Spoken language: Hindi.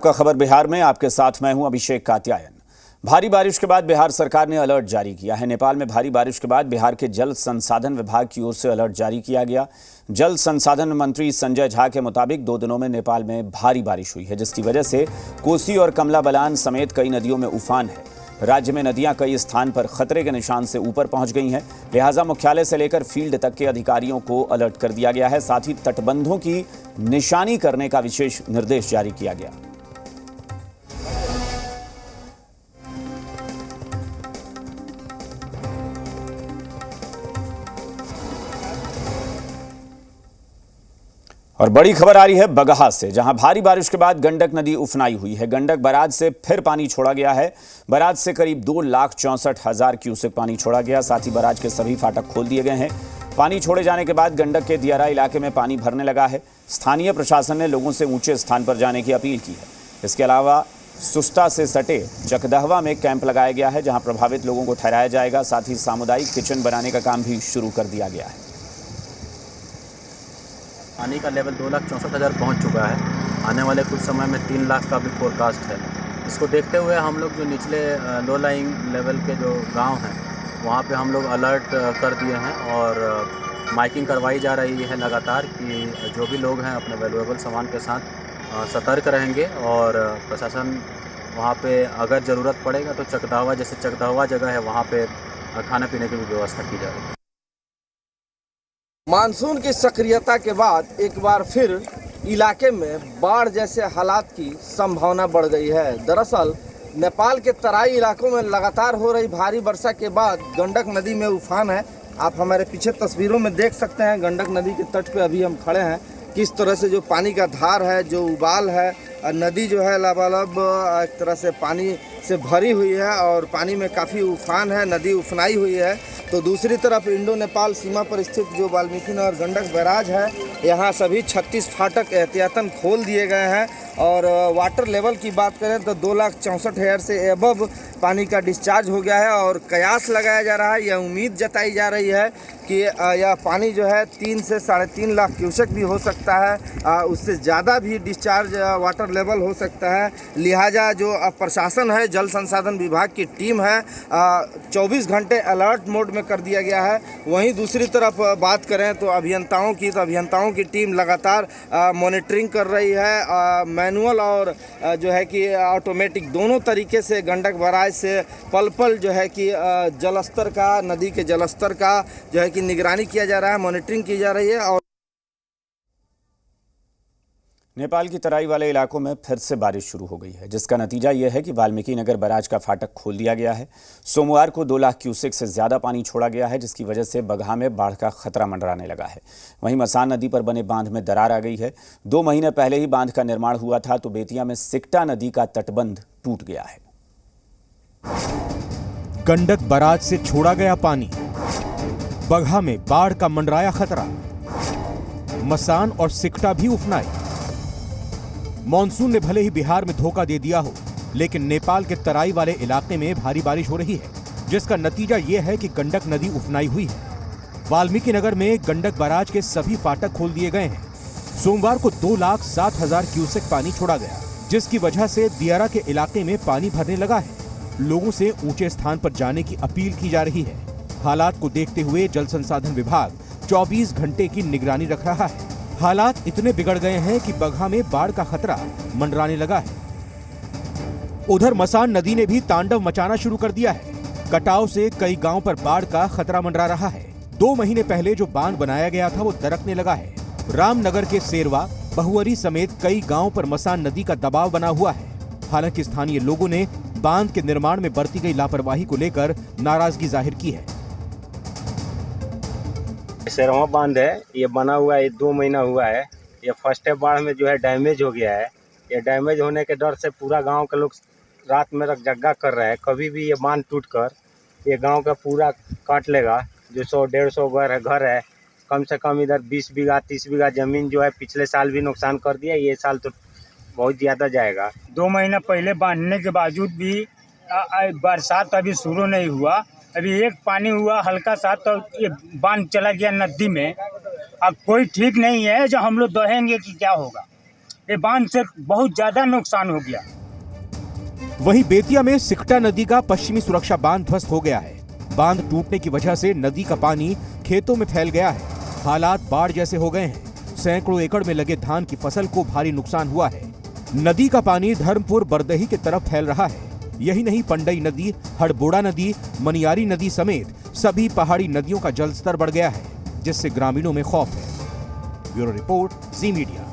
का खबर बिहार में, आपके साथ मैं हूं अभिषेक कात्यायन। भारी बारिश के बाद बिहार सरकार ने अलर्ट जारी किया है। नेपाल में भारी बारिश के बाद बिहार के जल संसाधन विभाग की ओर से अलर्ट जारी किया गया। जल संसाधन मंत्री संजय झा के मुताबिक 2 दिनों में नेपाल में भारी बारिश हुई है, जिसकी वजह से कोसी और कमला बलान समेत कई नदियों में उफान है। राज्य में नदियां कई स्थान पर खतरे के निशान से ऊपर पहुंच गई हैं। लिहाजा मुख्यालय से लेकर फील्ड तक के अधिकारियों को अलर्ट कर दिया गया है। साथ ही तटबंधों की निशानी करने का विशेष निर्देश जारी किया गया। और बड़ी खबर आ रही है बगहा से, जहां भारी बारिश के बाद गंडक नदी उफनाई हुई है। गंडक बराज से फिर पानी छोड़ा गया है। बराज से करीब 2,64,000 क्यूसेक पानी छोड़ा गया। साथ ही बराज के सभी फाटक खोल दिए गए हैं। पानी छोड़े जाने के बाद गंडक के दियारा इलाके में पानी भरने लगा है। स्थानीय प्रशासन ने लोगों से ऊंचे स्थान पर जाने की अपील की है। इसके अलावा सुस्ता से सटे चकदहवा में कैंप लगाया गया है, जहां प्रभावित लोगों को ठहराया जाएगा। साथ ही सामुदायिक किचन बनाने का काम भी शुरू कर दिया गया है। पानी का लेवल 2,64,000 पहुंच चुका है। आने वाले कुछ समय में 3 लाख का भी फोरकास्ट है। इसको देखते हुए हम लोग जो निचले लो लाइंग लेवल के जो गांव हैं वहां पे हम लोग अलर्ट कर दिए हैं और माइकिंग करवाई जा रही है लगातार कि जो भी लोग हैं अपने वैल्यूएबल सामान के साथ सतर्क रहेंगे। और प्रशासन वहाँ पे अगर ज़रूरत पड़ेगा तो चकदहवा, जैसे चकदहवा जगह है वहाँ पे खाने पीने की भी व्यवस्था की जाएगी। मानसून की सक्रियता के बाद एक बार फिर इलाके में बाढ़ जैसे हालात की संभावना बढ़ गई है। दरअसल नेपाल के तराई इलाकों में लगातार हो रही भारी वर्षा के बाद गंडक नदी में उफान है। आप हमारे पीछे तस्वीरों में देख सकते हैं, गंडक नदी के तट पे अभी हम खड़े हैं। किस तरह से जो पानी का धार है, जो उबाल है, नदी जो है लबालब एक तरह से पानी से भरी हुई है और पानी में काफ़ी उफान है, नदी उफनाई हुई है। तो दूसरी तरफ इंडो नेपाल सीमा पर स्थित जो वाल्मीकिनगर गंडक बैराज है, यहाँ सभी 36 फाटक एहतियातन खोल दिए गए हैं। और वाटर लेवल की बात करें तो 2,64,000 से एबव पानी का डिस्चार्ज हो गया है। और कयास लगाया जा रहा है, यह उम्मीद जताई जा रही है कि यह पानी जो है 3 से 3.5 लाख क्यूसेक भी हो सकता है, उससे ज़्यादा भी डिस्चार्ज वाटर लेवल हो सकता है। लिहाजा जो प्रशासन है, जल संसाधन विभाग की टीम है, 24 घंटे अलर्ट मोड में कर दिया गया है। वहीं दूसरी तरफ बात करें तो अभियंताओं की टीम लगातार मॉनिटरिंग कर रही है। मैनुअल और जो है कि ऑटोमेटिक दोनों तरीके से गंडक बराज से पल पल जो है कि जलस्तर का, नदी के जलस्तर का जो है कि निगरानी किया जा रहा है, मॉनिटरिंग की जा रही है। और नेपाल की तराई वाले इलाकों में फिर से बारिश शुरू हो गई है, जिसका नतीजा यह है कि वाल्मीकिनगर बैराज का फाटक खोल दिया गया है। सोमवार को 2 लाख क्यूसेक से ज़्यादा पानी छोड़ा गया है, जिसकी वजह से बगहा में बाढ़ का खतरा मंडराने लगा है। वहीं मसान नदी पर बने बांध में दरार आ गई है। 2 महीने पहले ही बांध का निर्माण हुआ था, तो बेतिया में सिकटा नदी का तटबंध टूट गया है। गंडक बराज से छोड़ा गया पानी, बगहा में बाढ़ का मंडराया खतरा, मसान और सिकटा भी उफनाए। मॉनसून ने भले ही बिहार में धोखा दे दिया हो, लेकिन नेपाल के तराई वाले इलाके में भारी बारिश हो रही है, जिसका नतीजा यह है कि गंडक नदी उफनाई हुई है। वाल्मीकिनगर में गंडक बराज के सभी फाटक खोल दिए गए हैं। सोमवार को 2,07,000 क्यूसेक पानी छोड़ा गया, जिसकी वजह से दियारा के इलाके में पानी भरने लगा है। लोगों से ऊंचे स्थान पर जाने की अपील की जा रही है। हालात को देखते हुए जल संसाधन विभाग 24 घंटे की निगरानी रख रहा है। हालात इतने बिगड़ गए हैं कि बगहा में बाढ़ का खतरा मंडराने लगा है। उधर मसान नदी ने भी तांडव मचाना शुरू कर दिया है। कटाव से कई गांव पर बाढ़ का खतरा मंडरा रहा है। 2 महीने पहले जो बांध बनाया गया था वो दरकने लगा है। रामनगर के सेरवा, बहुअरी समेत कई गाँव पर मसान नदी का दबाव बना हुआ है। हालांकि स्थानीय लोगों ने बांध के निर्माण में बरती गई लापरवाही को लेकर नाराजगी जाहिर की है। सेरवा बांध है, ये बना हुआ है, 2 महीना हुआ है। ये फर्स्ट बाढ़ में जो है डैमेज हो गया है। ये डैमेज होने के डर से पूरा गांव के लोग रात में जग्गा कर रहे हैं। कभी भी ये बांध टूटकर ये गांव का पूरा काट लेगा। जो 100-150 घर है, कम से कम इधर 20 बीघा 30 बीघा जमीन जो है पिछले साल भी नुकसान कर दिया। ये साल तो बहुत ज़्यादा जाएगा। 2 महीना पहले बांधने के बावजूद भी बरसात अभी शुरू नहीं हुआ। अभी एक पानी हुआ हल्का सा तो ये बांध चला गया नदी में। अब कोई ठीक नहीं है, जो हम लोग दहेंगे कि क्या होगा। ये बांध से बहुत ज्यादा नुकसान हो गया। वहीं बेतिया में सिकटा नदी का पश्चिमी सुरक्षा बांध ध्वस्त हो गया है। बांध टूटने की वजह से नदी का पानी खेतों में फैल गया है। हालात बाढ़ जैसे हो गए हैं। सैकड़ों एकड़ में लगे धान की फसल को भारी नुकसान हुआ है। नदी का पानी धर्मपुर बरदही की तरफ फैल रहा है। यही नहीं, पंडई नदी, हड़बोड़ा नदी, मनियारी नदी समेत सभी पहाड़ी नदियों का जलस्तर बढ़ गया है, जिससे ग्रामीणों में खौफ है। ब्यूरो रिपोर्ट, जी मीडिया।